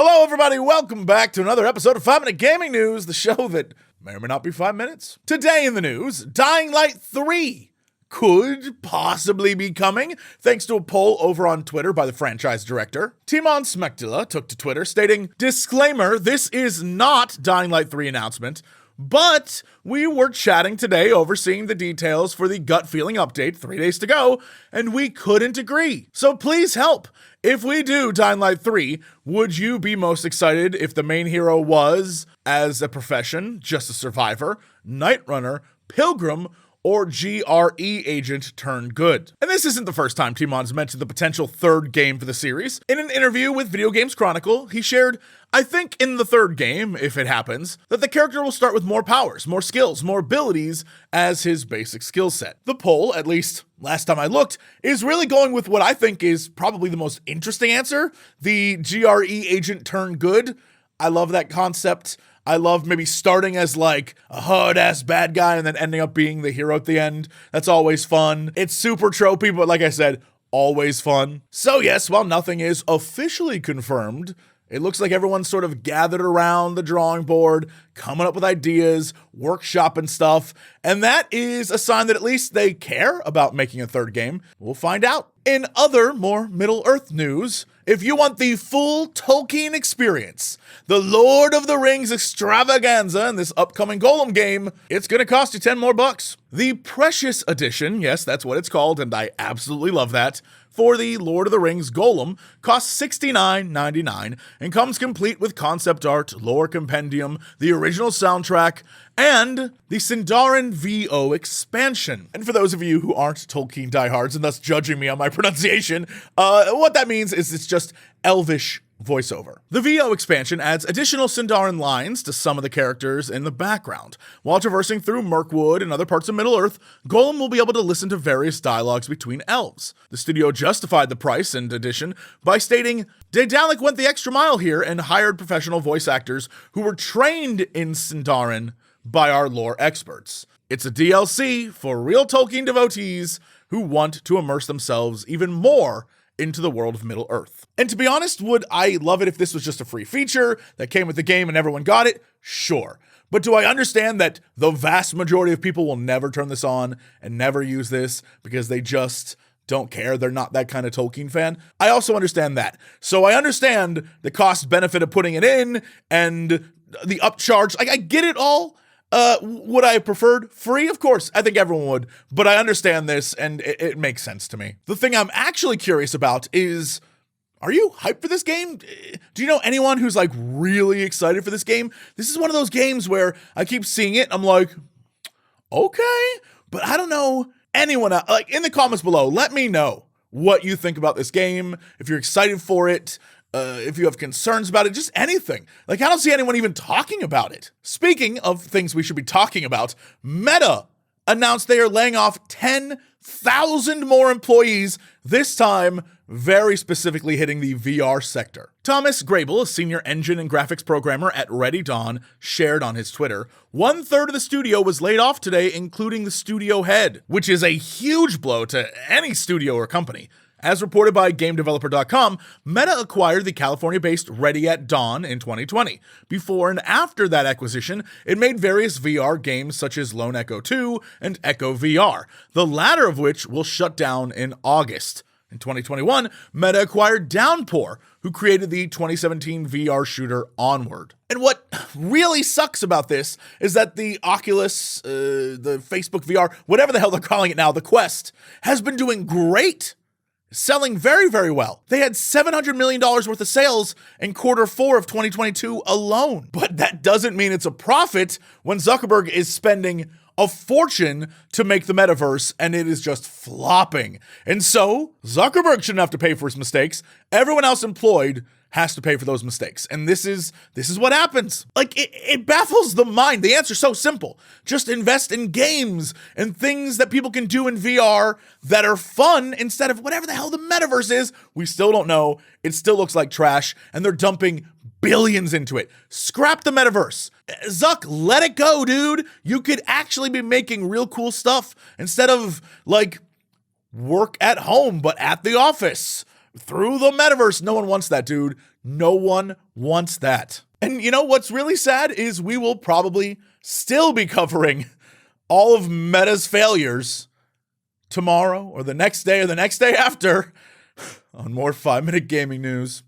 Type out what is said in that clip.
Hello, everybody. Welcome back to another episode of 5 Minute Gaming News, the show that may or may not be 5 minutes. Today in the news, Dying Light 3 could possibly be coming, thanks to a poll over on Twitter by the franchise director. Timon Smektila took to Twitter stating, "Disclaimer, this is not Dying Light 3 announcement, but we were chatting today overseeing the details for the gut feeling update 3 days to go, and we couldn't agree. So please help. If we do Dying Light 3, would you be most excited if the main hero was, as a profession, just a survivor, night runner, pilgrim, or GRE agent turned good?" And this isn't the first time Timon's mentioned the potential third game for the series. In an interview with Video Games Chronicle, he shared, "I think in the third game, if it happens, that the character will start with more powers, more skills, more abilities as his basic skill set." The poll, at least last time I looked, is really going with what I think is probably the most interesting answer, the GRE agent turned good. I love that concept. I love maybe starting as like a hard-ass bad guy and then ending up being the hero at the end. That's always fun. It's super tropey, but like I said, always fun. So yes, while nothing is officially confirmed, it looks like everyone's sort of gathered around the drawing board, coming up with ideas, workshopping stuff, and that is a sign that at least they care about making a third game. We'll find out. In other, more Middle-earth news, if you want the full Tolkien experience, the Lord of the Rings extravaganza in this upcoming Gollum game, it's gonna cost you 10 more bucks. The Precious Edition, yes, that's what it's called, and I absolutely love that, for the Lord of the Rings Gollum costs $69.99 and comes complete with concept art, lore compendium, the original soundtrack, and the Sindarin VO expansion. And for those of you who aren't Tolkien diehards and thus judging me on my pronunciation, what that means is it's just Elvish voiceover. The VO expansion adds additional Sindarin lines to some of the characters in the background. While traversing through Mirkwood and other parts of Middle-earth, Gollum will be able to listen to various dialogues between elves. The studio justified the price and addition by stating, "Daedalic went the extra mile here and hired professional voice actors who were trained in Sindarin by our lore experts. It's a DLC for real Tolkien devotees who want to immerse themselves even more into the world of Middle-earth." And to be honest, would I love it if this was just a free feature that came with the game and everyone got it? Sure. But do I understand that the vast majority of people will never turn this on and never use this because they just don't care? They're not that kind of Tolkien fan. I also understand that. So I understand the cost benefit of putting it in and the upcharge. I get it all. Would I have preferred free? Of course, I think everyone would, but I understand this and it makes sense to me. The thing I'm actually curious about is, are you hyped for this game? Do you know anyone who's like really excited for this game? This is one of those games where I keep seeing it, I'm like, okay, but I don't know anyone else. Like, in the comments below, let me know what you think about this game, if you're excited for it, if you have concerns about it, just anything. Like, I don't see anyone even talking about it. Speaking of things we should be talking about, Meta announced they are laying off 10,000 more employees, this time very specifically hitting the VR sector. Thomas Grable, a senior engine and graphics programmer at Ready Dawn, shared on his Twitter, 1/3 of the studio was laid off today, including the studio head, which is a huge blow to any studio or company. As reported by GameDeveloper.com, Meta acquired the California-based Ready at Dawn in 2020. Before and after that acquisition, it made various VR games such as Lone Echo 2 and Echo VR, the latter of which will shut down in August. In 2021, Meta acquired Downpour, who created the 2017 VR shooter Onward. And what really sucks about this is that the Oculus, the Facebook VR, whatever the hell they're calling it now, the Quest, has been doing great. Selling very, very well. They had $700 million worth of sales in Q4 of 2022 alone. But that doesn't mean it's a profit when Zuckerberg is spending a fortune to make the metaverse and it is just flopping. And so Zuckerberg shouldn't have to pay for his mistakes. Everyone else employed has to pay for those mistakes. And this is what happens. Like, it baffles the mind. The answer's so simple. Just invest in games and things that people can do in VR that are fun instead of whatever the hell the metaverse is. We still don't know. It still looks like trash, and they're dumping billions into it. Scrap the metaverse. Zuck, let it go, dude. You could actually be making real cool stuff instead of, like, work at home, but at the office. Through the metaverse. No one wants that, dude. No one wants that. And you know what's really sad is we will probably still be covering all of Meta's failures tomorrow or the next day after on more 5-Minute Gaming News.